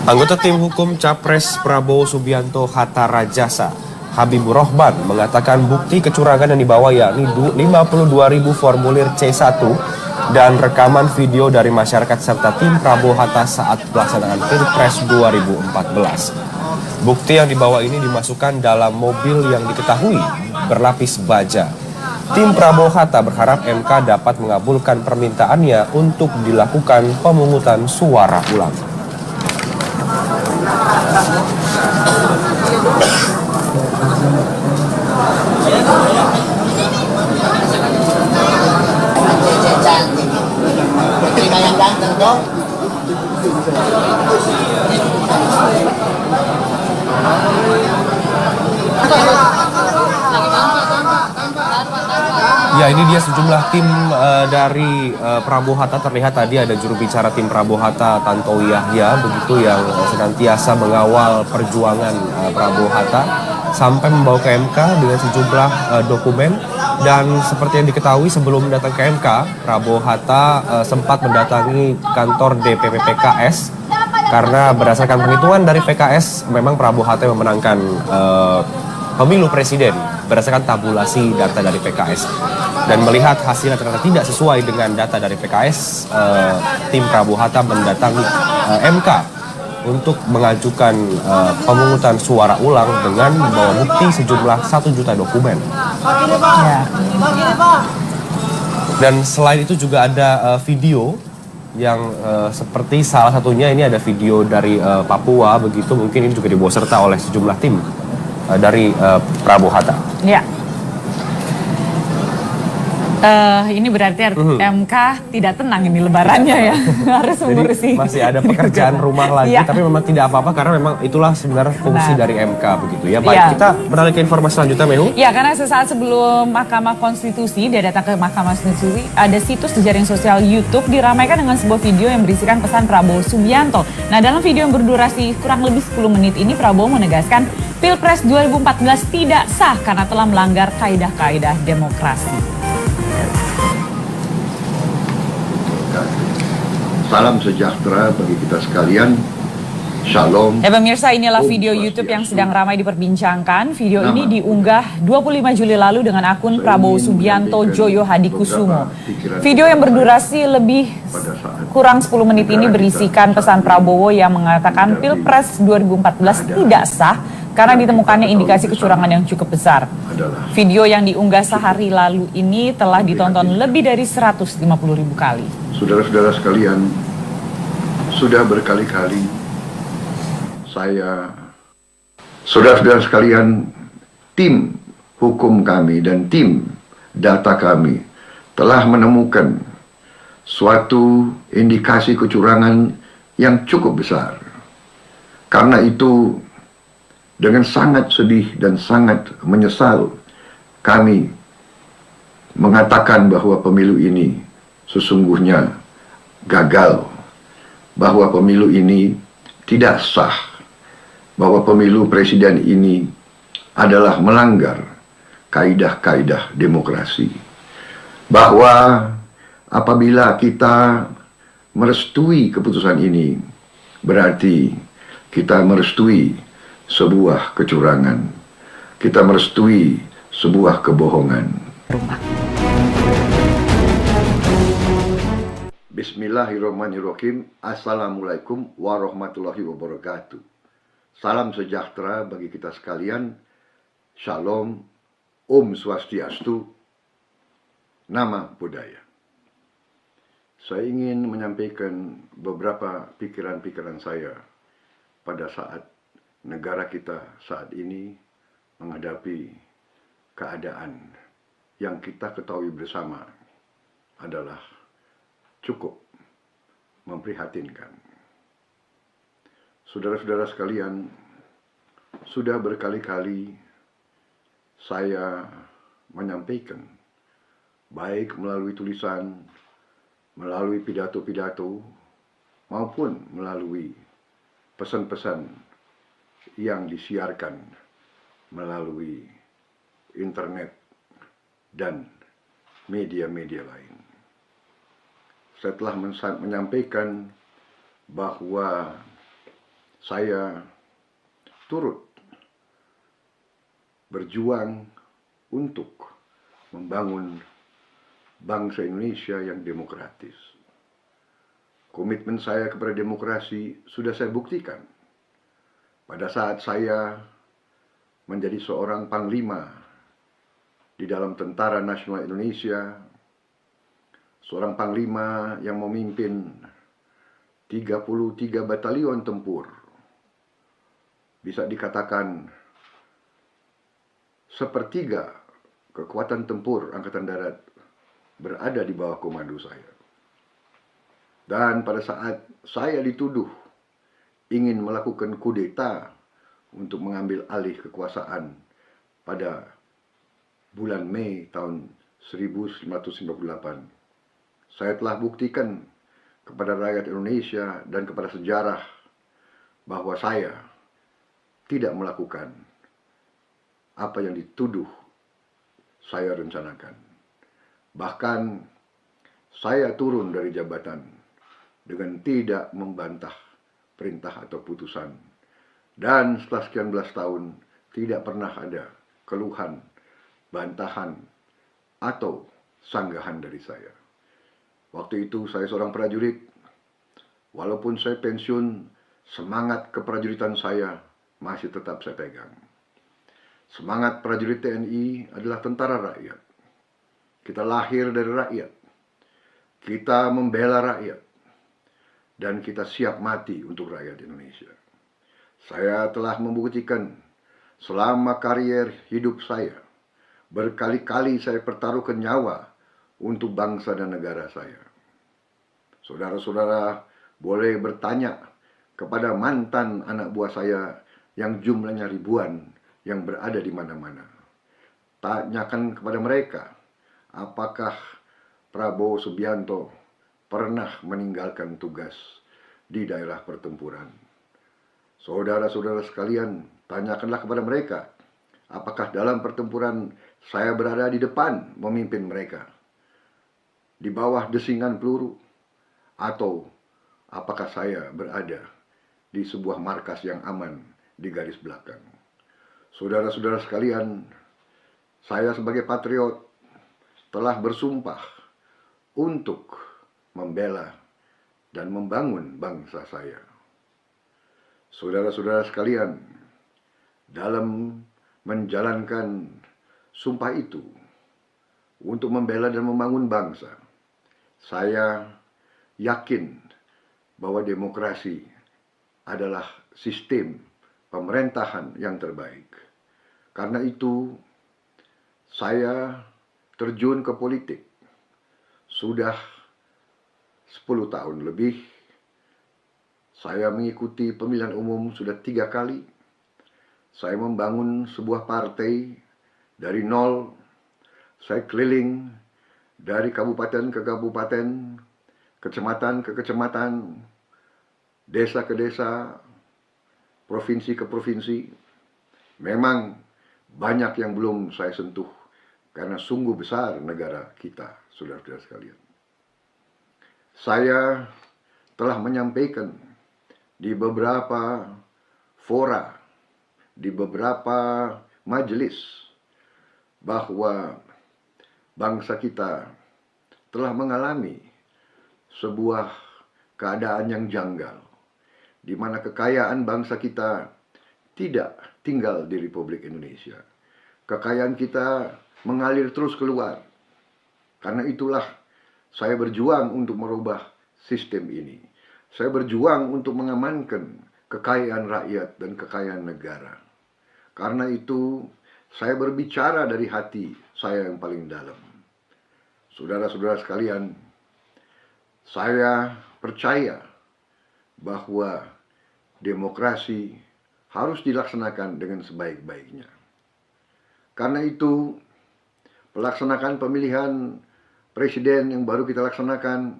Anggota tim hukum Capres Prabowo Subianto Hatta Rajasa, Habibur Rohman, mengatakan bukti kecurangan yang dibawa yakni 52.000 formulir C1 dan rekaman video dari masyarakat serta tim Prabowo Hatta saat pelaksanaan Pilpres 2014. Bukti yang dibawa ini dimasukkan dalam mobil yang diketahui berlapis baja. Tim Prabowo Hatta berharap MK dapat mengabulkan permintaannya untuk dilakukan pemungutan suara ulang. Ya, ini dia sejumlah tim dari Prabowo Hatta. Terlihat tadi ada juru bicara tim Prabowo Hatta, Tantowi Yahya, begitu, yang senantiasa mengawal perjuangan Prabowo Hatta sampai membawa ke MK dengan sejumlah dokumen. Dan seperti yang diketahui sebelum datang ke MK, Prabowo Hatta sempat mendatangi kantor DPP PKS karena berdasarkan penghitungan dari PKS memang Prabowo Hatta memenangkan pemilu presiden berdasarkan tabulasi data dari PKS. Dan melihat hasilnya ternyata tidak sesuai dengan data dari PKS, tim Prabowo Hatta mendatangi MK untuk mengajukan pemungutan suara ulang dengan membawa bukti sejumlah 1 juta dokumen. Ya. Dan selain itu juga ada video yang seperti salah satunya ini ada video dari Papua, begitu, mungkin ini juga dibawa serta oleh sejumlah tim dari Prabowo Hatta. Ya. Ini berarti MK tidak tenang ini lebarannya ya, harus mengurusi. Jadi masih ada pekerjaan rumah lagi, tapi memang tidak apa-apa karena memang itulah sebenarnya fungsi dari MK, begitu ya. Baik, kita beralih ke informasi selanjutnya, Mehu. Ya, karena sesaat sebelum Mahkamah Konstitusi, dia datang ke Mahkamah Konstitusi, ada situs di jaring sosial YouTube diramaikan dengan sebuah video yang berisikan pesan Prabowo Subianto. Nah, dalam video yang berdurasi kurang lebih 10 menit ini, Prabowo menegaskan Pilpres 2014 tidak sah karena telah melanggar kaidah-kaidah demokrasi. Salam sejahtera bagi kita sekalian. Shalom. Ya pemirsa, inilah video YouTube yang sedang ramai diperbincangkan. Video ini diunggah 25 Juli lalu dengan akun Prabowo Subianto Joyo Hadikusumo. Video yang berdurasi lebih kurang 10 menit ini berisikan pesan Prabowo yang mengatakan Pilpres 2014 tidak sah karena ditemukannya indikasi kecurangan yang cukup besar. Video yang diunggah sehari lalu ini telah ditonton lebih dari 150.000 kali. Saudara-saudara sekalian, sudah berkali-kali saudara-saudara sekalian, tim hukum kami dan tim data kami telah menemukan suatu indikasi kecurangan yang cukup besar. Karena itu, dengan sangat sedih dan sangat menyesal, kami mengatakan bahwa pemilu ini sesungguhnya gagal, bahwa pemilu ini tidak sah, bahwa pemilu presiden ini adalah melanggar kaidah-kaidah demokrasi, bahwa apabila kita merestui keputusan ini, berarti kita merestui sebuah kecurangan, kita merestui sebuah kebohongan. Bismillahirrahmanirrahim. Assalamualaikum warahmatullahi wabarakatuh. Salam sejahtera bagi kita sekalian. Shalom. Om Swastiastu. Nama budaya. Saya ingin menyampaikan beberapa pikiran-pikiran saya pada saat negara kita saat ini menghadapi keadaan yang kita ketahui bersama adalah cukup memprihatinkan. Saudara-saudara sekalian, sudah berkali-kali saya menyampaikan, baik melalui tulisan, melalui pidato-pidato, maupun melalui pesan-pesan yang disiarkan melalui internet dan media-media lain. Saya telah menyampaikan bahwa saya turut berjuang untuk membangun bangsa Indonesia yang demokratis. Komitmen saya kepada demokrasi sudah saya buktikan pada saat saya menjadi seorang panglima di dalam Tentara Nasional Indonesia, seorang panglima yang memimpin 33 batalion tempur. Bisa dikatakan sepertiga kekuatan tempur Angkatan Darat berada di bawah komando saya. Dan pada saat saya dituduh ingin melakukan kudeta untuk mengambil alih kekuasaan pada bulan Mei tahun 1998, saya telah buktikan kepada rakyat Indonesia dan kepada sejarah bahwa saya tidak melakukan apa yang dituduh saya rencanakan. Bahkan saya turun dari jabatan dengan tidak membantah perintah atau putusan. Dan setelah sekian belas tahun tidak pernah ada keluhan, bantahan, atau sanggahan dari saya. Waktu itu saya seorang prajurit. Walaupun saya pensiun, semangat keprajuritan saya masih tetap saya pegang. Semangat prajurit TNI adalah tentara rakyat. Kita lahir dari rakyat. Kita membela rakyat. Dan kita siap mati untuk rakyat Indonesia. Saya telah membuktikan selama karier hidup saya. Berkali-kali saya pertaruhkan nyawa untuk bangsa dan negara saya. Saudara-saudara boleh bertanya kepada mantan anak buah saya yang jumlahnya ribuan, yang berada di mana-mana. Tanyakan kepada mereka, apakah Prabowo Subianto pernah meninggalkan tugas di daerah pertempuran. Saudara-saudara sekalian, tanyakanlah kepada mereka, apakah dalam pertempuran saya berada di depan memimpin mereka, di bawah desingan peluru, atau apakah saya berada di sebuah markas yang aman di garis belakang. Saudara-saudara sekalian, saya sebagai patriot telah bersumpah untuk membela dan membangun bangsa saya. Saudara-saudara sekalian, dalam menjalankan sumpah itu untuk membela dan membangun bangsa, saya yakin bahwa demokrasi adalah sistem pemerintahan yang terbaik. Karena itu, saya terjun ke politik sudah 10 tahun lebih. Saya mengikuti pemilihan umum sudah 3 kali. Saya membangun sebuah partai dari nol. Saya keliling dari kabupaten ke kabupaten, kecamatan ke kecamatan, desa ke desa, provinsi ke provinsi. Memang banyak yang belum saya sentuh karena sungguh besar negara kita, saudara-saudara sekalian. Saya telah menyampaikan di beberapa fora, di beberapa majelis, bahwa bangsa kita telah mengalami sebuah keadaan yang janggal, di mana kekayaan bangsa kita tidak tinggal di Republik Indonesia. Kekayaan kita mengalir terus keluar. Karena itulah saya berjuang untuk merubah sistem ini. Saya berjuang untuk mengamankan kekayaan rakyat dan kekayaan negara. Karena itu saya berbicara dari hati saya yang paling dalam. Saudara-saudara sekalian, saya percaya bahwa demokrasi harus dilaksanakan dengan sebaik-baiknya. Karena itu, pelaksanaan pemilihan presiden yang baru kita laksanakan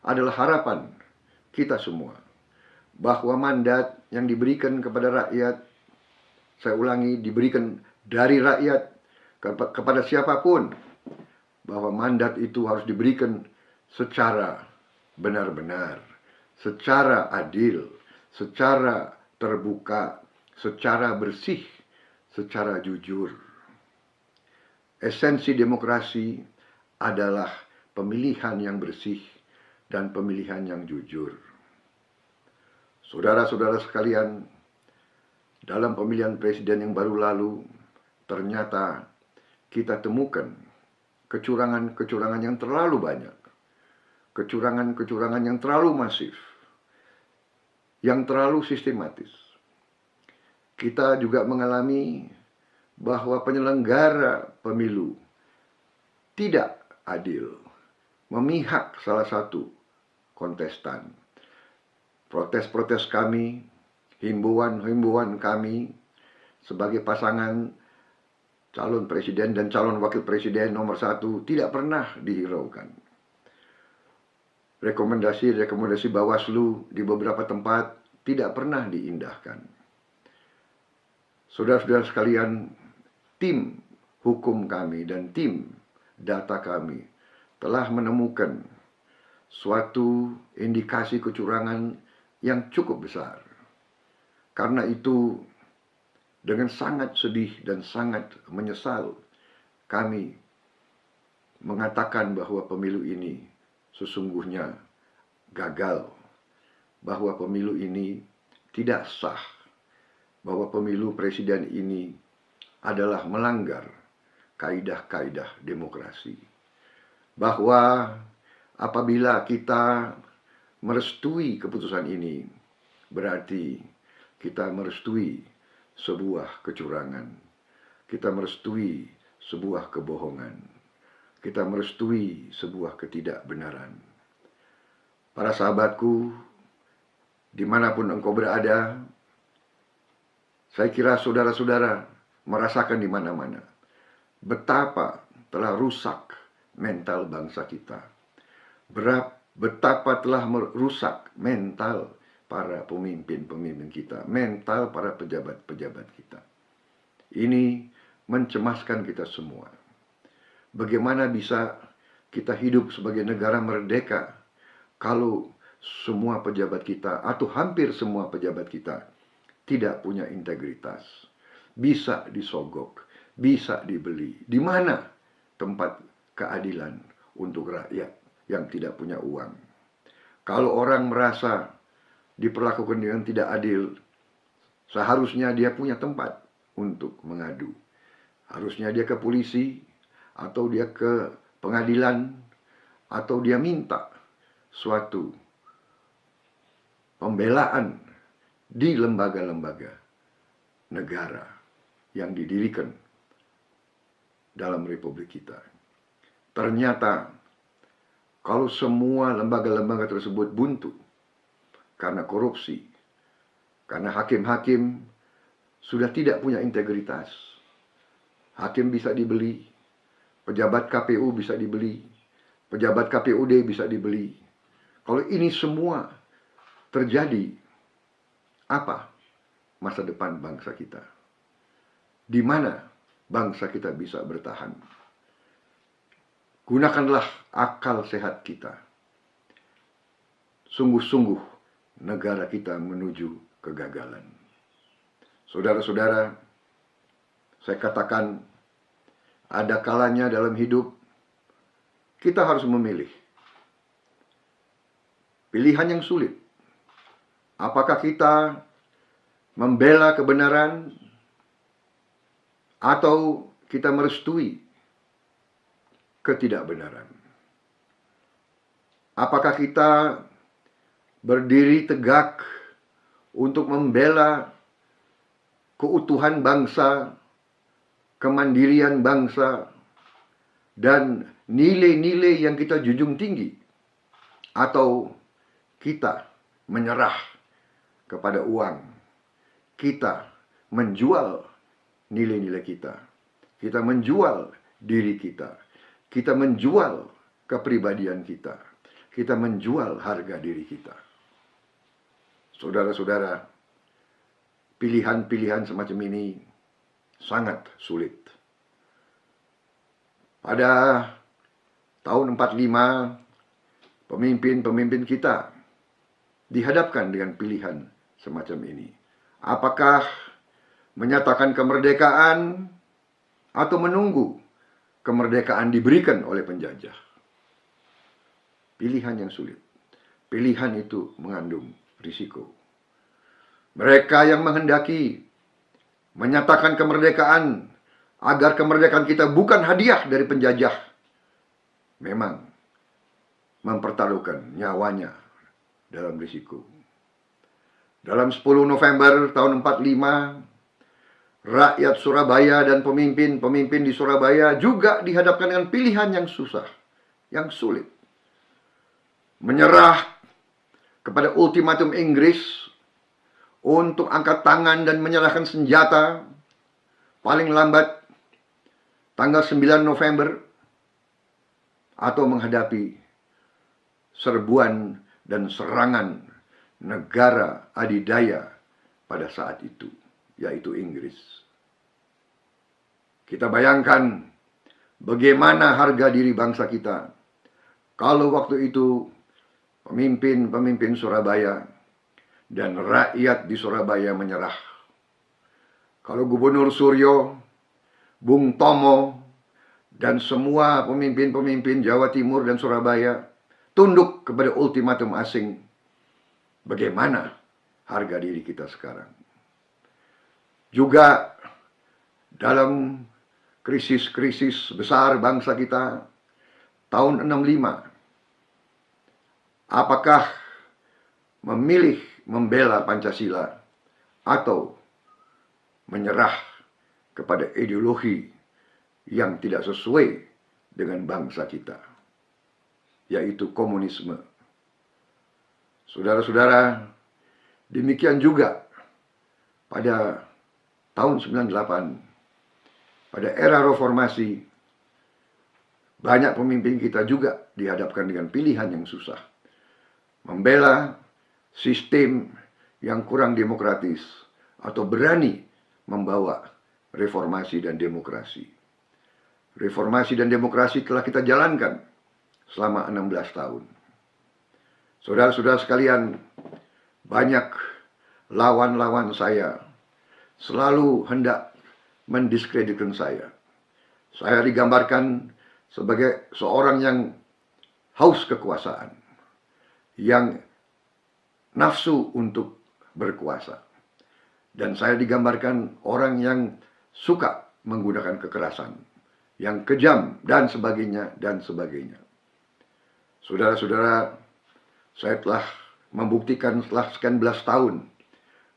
adalah harapan kita semua bahwa mandat yang diberikan kepada rakyat, saya ulangi, diberikan dari rakyat kepada siapapun, bahwa mandat itu harus diberikan secara benar-benar, secara adil, secara terbuka, secara bersih, secara jujur. Esensi demokrasi adalah pemilihan yang bersih dan pemilihan yang jujur. Saudara-saudara sekalian, dalam pemilihan presiden yang baru lalu, ternyata kita temukan kecurangan-kecurangan yang terlalu banyak, kecurangan-kecurangan yang terlalu masif, yang terlalu sistematis. Kita juga mengalami bahwa penyelenggara pemilu tidak adil, memihak salah satu kontestan. Protes-protes kami, himbauan-himbauan kami sebagai pasangan calon presiden dan calon wakil presiden nomor 1 tidak pernah dihiraukan. Rekomendasi-rekomendasi Bawaslu di beberapa tempat tidak pernah diindahkan. Saudara-saudara sekalian, tim hukum kami dan tim data kami telah menemukan suatu indikasi kecurangan yang cukup besar. Karena itu, dengan sangat sedih dan sangat menyesal, kami mengatakan bahwa pemilu ini sesungguhnya gagal, bahwa pemilu ini tidak sah, bahwa pemilu presiden ini adalah melanggar kaidah-kaidah demokrasi. Bahwa apabila kita merestui keputusan ini, berarti kita merestui sebuah kecurangan. Kita merestui sebuah kebohongan. Kita merestui sebuah ketidakbenaran. Para sahabatku, dimanapun engkau berada, saya kira saudara-saudara merasakan di mana-mana betapa telah rusak mental bangsa kita. Betapa telah merusak mental para pemimpin-pemimpin kita, mental para pejabat-pejabat kita. Ini mencemaskan kita semua. Bagaimana bisa kita hidup sebagai negara merdeka kalau semua pejabat kita atau hampir semua pejabat kita tidak punya integritas, bisa disogok, bisa dibeli. Di mana tempat keadilan untuk rakyat yang tidak punya uang? Kalau orang merasa diperlakukan dengan tidak adil, seharusnya dia punya tempat untuk mengadu. Harusnya dia ke polisi, atau dia ke pengadilan, atau dia minta suatu pembelaan di lembaga-lembaga negara yang didirikan dalam republik kita. Ternyata kalau semua lembaga-lembaga tersebut buntu karena korupsi, karena hakim-hakim sudah tidak punya integritas, hakim bisa dibeli, pejabat KPU bisa dibeli, pejabat KPUD bisa dibeli. Kalau ini semua terjadi, apa masa depan bangsa kita? Di mana bangsa kita bisa bertahan? Gunakanlah akal sehat kita. Sungguh-sungguh negara kita menuju kegagalan. Saudara-saudara, saya katakan, ada kalanya dalam hidup kita harus memilih. Pilihan yang sulit. Apakah kita membela kebenaran atau kita merestui ketidakbenaran? Apakah kita berdiri tegak untuk membela keutuhan bangsa, kemandirian bangsa, dan nilai-nilai yang kita junjung tinggi? Atau kita menyerah kepada uang, kita menjual nilai-nilai kita, kita menjual diri kita, kita menjual kepribadian kita, kita menjual harga diri kita. Saudara-saudara, pilihan-pilihan semacam ini sangat sulit. Pada tahun 45, pemimpin-pemimpin kita dihadapkan dengan pilihan semacam ini? Apakah menyatakan kemerdekaan atau menunggu kemerdekaan diberikan oleh penjajah? Pilihan yang sulit. Pilihan itu mengandung risiko. Mereka yang menghendaki menyatakan kemerdekaan agar kemerdekaan kita bukan hadiah dari penjajah, memang mempertaruhkan nyawanya dalam risiko. Dalam 10 November tahun 45, rakyat Surabaya dan pemimpin-pemimpin di Surabaya juga dihadapkan dengan pilihan yang susah, yang sulit. Menyerah kepada ultimatum Inggris untuk angkat tangan dan menyerahkan senjata paling lambat tanggal 9 November, atau menghadapi serbuan dan serangan negara adidaya pada saat itu, yaitu Inggris. Kita bayangkan bagaimana harga diri bangsa kita kalau waktu itu pemimpin-pemimpin Surabaya dan rakyat di Surabaya menyerah. Kalau Gubernur Suryo, Bung Tomo, dan semua pemimpin-pemimpin Jawa Timur dan Surabaya tunduk kepada ultimatum asing, bagaimana harga diri kita sekarang? Juga dalam krisis-krisis besar bangsa kita tahun 65, apakah memilih membela Pancasila atau menyerah kepada ideologi yang tidak sesuai dengan bangsa kita, yaitu komunisme? Saudara-saudara, demikian juga pada tahun 98, pada era reformasi, banyak pemimpin kita juga dihadapkan dengan pilihan yang susah. Membela sistem yang kurang demokratis atau berani membawa reformasi dan demokrasi. Reformasi dan demokrasi telah kita jalankan selama 16 tahun. Saudara-saudara sekalian, banyak lawan-lawan saya selalu hendak mendiskreditkan saya. Saya digambarkan sebagai seorang yang haus kekuasaan, yang nafsu untuk berkuasa. Dan saya digambarkan orang yang suka menggunakan kekerasan, yang kejam, dan sebagainya, dan sebagainya. Saudara-saudara, saya telah membuktikan setelah sekian belas tahun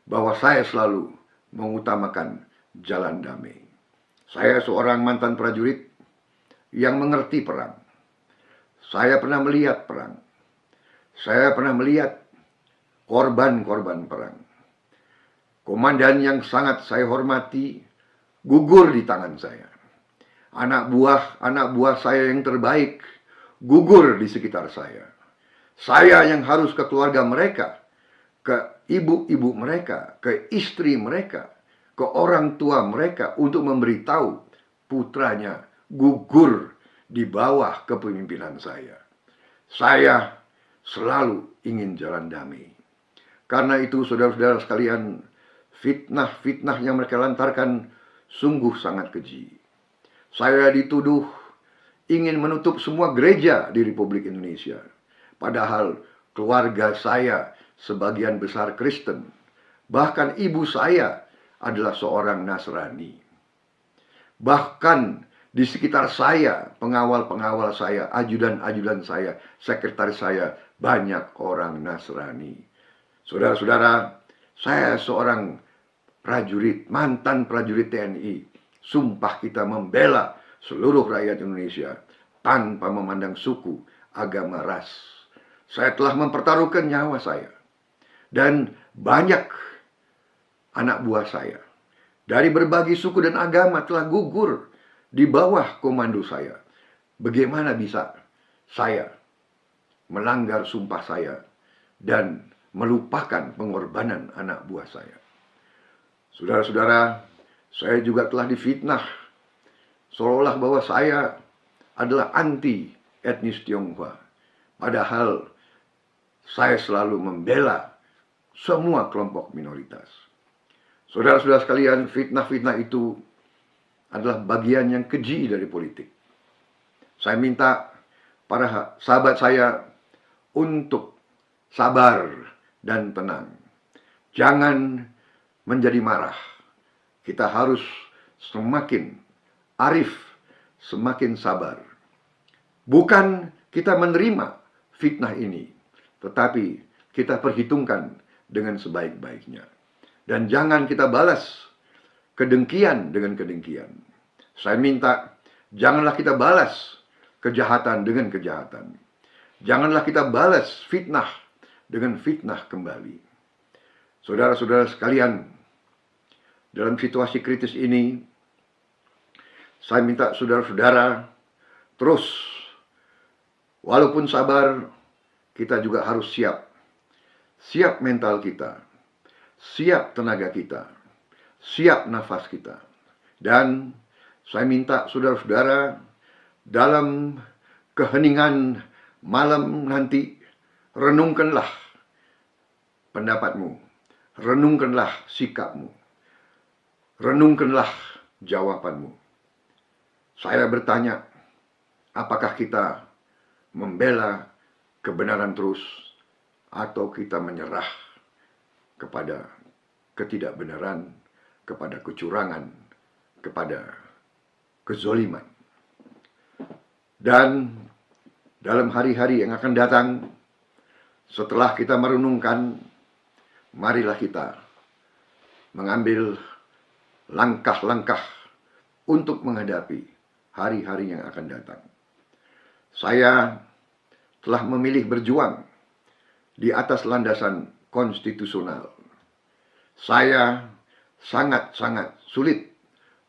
bahwa saya selalu mengutamakan jalan damai. Saya seorang mantan prajurit yang mengerti perang. Saya pernah melihat perang. Saya pernah melihat korban-korban perang. Komandan yang sangat saya hormati gugur di tangan saya. Anak buah saya yang terbaik gugur di sekitar saya. Saya yang harus ke keluarga mereka, ke ibu-ibu mereka, ke istri mereka, ke orang tua mereka untuk memberitahu putranya gugur di bawah kepemimpinan saya. Saya selalu ingin jalan damai. Karena itu saudara-saudara sekalian, fitnah-fitnah yang mereka lantarkan sungguh sangat keji. Saya dituduh ingin menutup semua gereja di Republik Indonesia. Padahal keluarga saya sebagian besar Kristen. Bahkan ibu saya adalah seorang Nasrani. Bahkan di sekitar saya, pengawal-pengawal saya, ajudan-ajudan saya, sekretaris saya, banyak orang Nasrani. Saudara-saudara, saya seorang prajurit, mantan prajurit TNI. Sumpah kita membela seluruh rakyat Indonesia tanpa memandang suku, agama, ras. Saya telah mempertaruhkan nyawa saya. Dan banyak anak buah saya dari berbagai suku dan agama telah gugur di bawah komando saya. Bagaimana bisa saya melanggar sumpah saya dan melupakan pengorbanan anak buah saya? Saudara-saudara, saya juga telah difitnah seolah bahwa saya adalah anti etnis Tionghoa. Padahal saya selalu membela semua kelompok minoritas. Saudara-saudara sekalian, fitnah-fitnah itu adalah bagian yang keji dari politik. Saya minta para sahabat saya untuk sabar dan tenang. Jangan menjadi marah. Kita harus semakin arif, semakin sabar. Bukan kita menerima fitnah ini, tetapi kita perhitungkan dengan sebaik-baiknya. Dan jangan kita balas kedengkian dengan kedengkian. Saya minta, janganlah kita balas kejahatan dengan kejahatan. Janganlah kita balas fitnah dengan fitnah kembali. Saudara-saudara sekalian, dalam situasi kritis ini, saya minta saudara-saudara terus, walaupun sabar, kita juga harus siap. Siap mental kita, siap tenaga kita, siap nafas kita. Dan saya minta saudara-saudara dalam keheningan malam nanti, renungkanlah pendapatmu, renungkanlah sikapmu, renungkanlah jawabanmu. Saya bertanya, apakah kita membela kebenaran terus, atau kita menyerah kepada ketidakbenaran, kepada kecurangan, kepada kezoliman. Dan dalam hari-hari yang akan datang, setelah kita merenungkan, marilah kita mengambil langkah-langkah untuk menghadapi hari-hari yang akan datang. Saya telah memilih berjuang di atas landasan konstitusional. Saya sangat-sangat sulit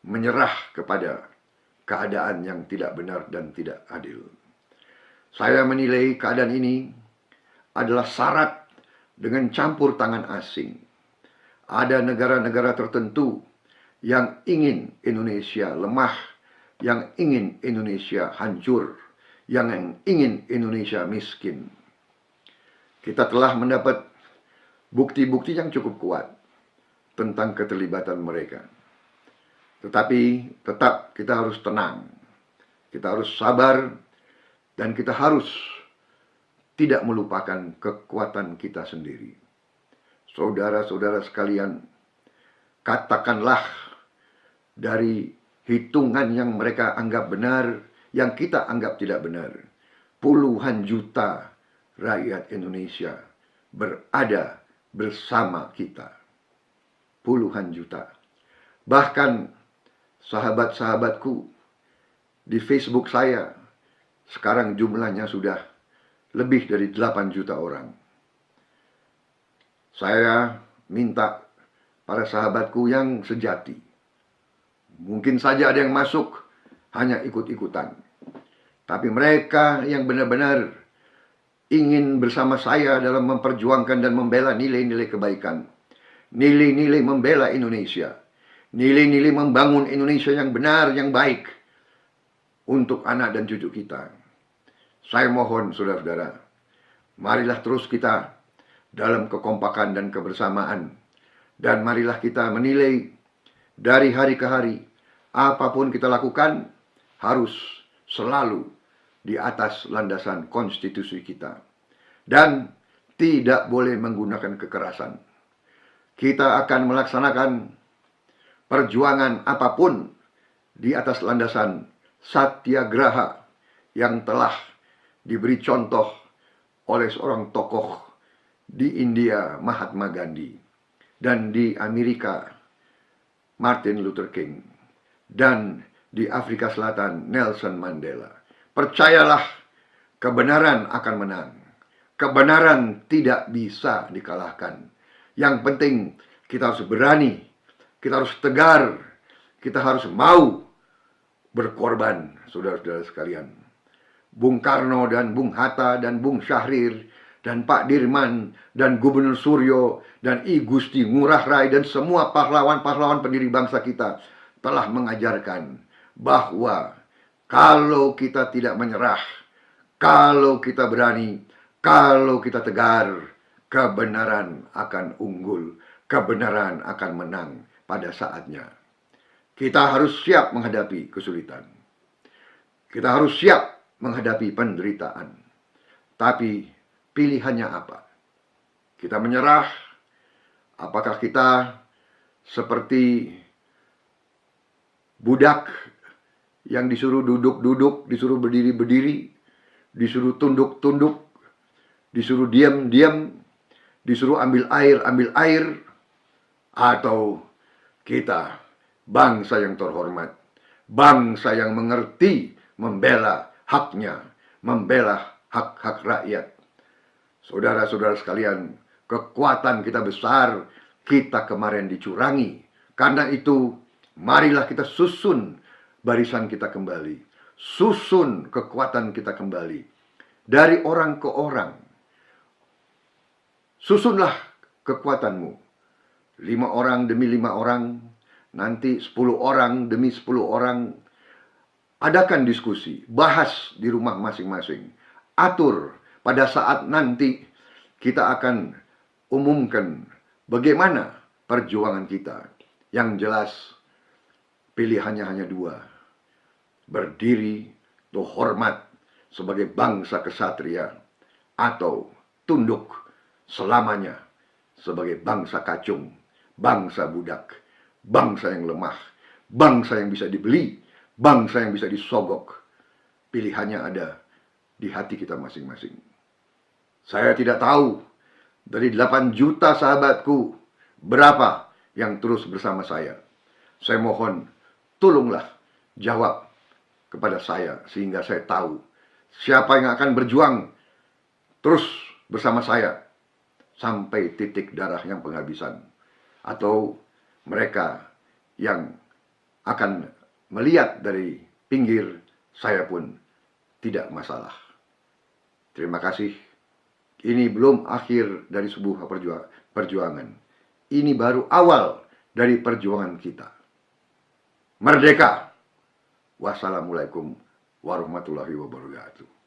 menyerah kepada keadaan yang tidak benar dan tidak adil. Saya menilai keadaan ini adalah syarat dengan campur tangan asing. Ada negara-negara tertentu yang ingin Indonesia lemah, yang ingin Indonesia hancur, yang ingin Indonesia miskin. Kita telah mendapat bukti-bukti yang cukup kuat tentang keterlibatan mereka. Tetapi tetap kita harus tenang, kita harus sabar, dan kita harus tidak melupakan kekuatan kita sendiri. Saudara-saudara sekalian, katakanlah dari hitungan yang mereka anggap benar, yang kita anggap tidak benar, puluhan juta rakyat Indonesia berada bersama kita. Puluhan juta. Bahkan sahabat-sahabatku di Facebook saya, sekarang jumlahnya sudah lebih dari 8 juta orang. Saya minta para sahabatku yang sejati. Mungkin saja ada yang masuk hanya ikut-ikutan. Tapi mereka yang benar-benar ingin bersama saya dalam memperjuangkan dan membela nilai-nilai kebaikan. Nilai-nilai membela Indonesia. Nilai-nilai membangun Indonesia yang benar, yang baik. Untuk anak dan cucu kita. Saya mohon saudara-saudara, marilah terus kita dalam kekompakan dan kebersamaan. Dan marilah kita menilai dari hari ke hari, apapun kita lakukan harus selalu di atas landasan konstitusi kita. Dan tidak boleh menggunakan kekerasan. Kita akan melaksanakan perjuangan apapun di atas landasan satyagraha yang telah diberi contoh oleh seorang tokoh di India, Mahatma Gandhi, dan di Amerika, Martin Luther King, dan di Afrika Selatan, Nelson Mandela. Percayalah, kebenaran akan menang. Kebenaran tidak bisa dikalahkan. Yang penting kita harus berani, kita harus tegar, kita harus mau berkorban, saudara-saudara sekalian. Bung Karno dan Bung Hatta dan Bung Syahrir dan Pak Dirman dan Gubernur Suryo dan I Gusti Ngurah Rai dan semua pahlawan-pahlawan pendiri bangsa kita telah mengajarkan bahwa kalau kita tidak menyerah, kalau kita berani, kalau kita tegar, kebenaran akan unggul, kebenaran akan menang pada saatnya. Kita harus siap menghadapi kesulitan. Kita harus siap menghadapi penderitaan. Tapi pilihannya apa? Kita menyerah. Apakah kita seperti budak yang disuruh duduk-duduk, disuruh berdiri-berdiri, disuruh tunduk-tunduk, disuruh diam-diam, disuruh ambil air, atau kita bangsa yang terhormat, bangsa yang mengerti membela haknya, membela hak-hak rakyat. Saudara-saudara sekalian, kekuatan kita besar, kita kemarin dicurangi. Karena itu, marilah kita susun barisan kita kembali. Susun kekuatan kita kembali. Dari orang ke orang. Susunlah kekuatanmu. 5 orang demi 5 orang, nanti 10 orang demi 10 orang. Adakan diskusi, bahas di rumah masing-masing. Atur pada saat nanti kita akan umumkan bagaimana perjuangan kita. Yang jelas pilihannya hanya 2. Berdiri atau hormat sebagai bangsa kesatria, atau tunduk selamanya sebagai bangsa kacung, bangsa budak, bangsa yang lemah, bangsa yang bisa dibeli, bangsa yang bisa disogok. Pilihannya ada di hati kita masing-masing. Saya tidak tahu dari 8 juta sahabatku berapa yang terus bersama saya. Saya mohon tolonglah jawab kepada saya sehingga saya tahu siapa yang akan berjuang terus bersama saya sampai titik darah yang penghabisan, atau mereka yang akan melihat dari pinggir, saya pun tidak masalah. Terima kasih. Ini belum akhir dari sebuah perjuangan. Ini baru awal dari perjuangan kita. Merdeka! Wassalamualaikum warahmatullahi wabarakatuh.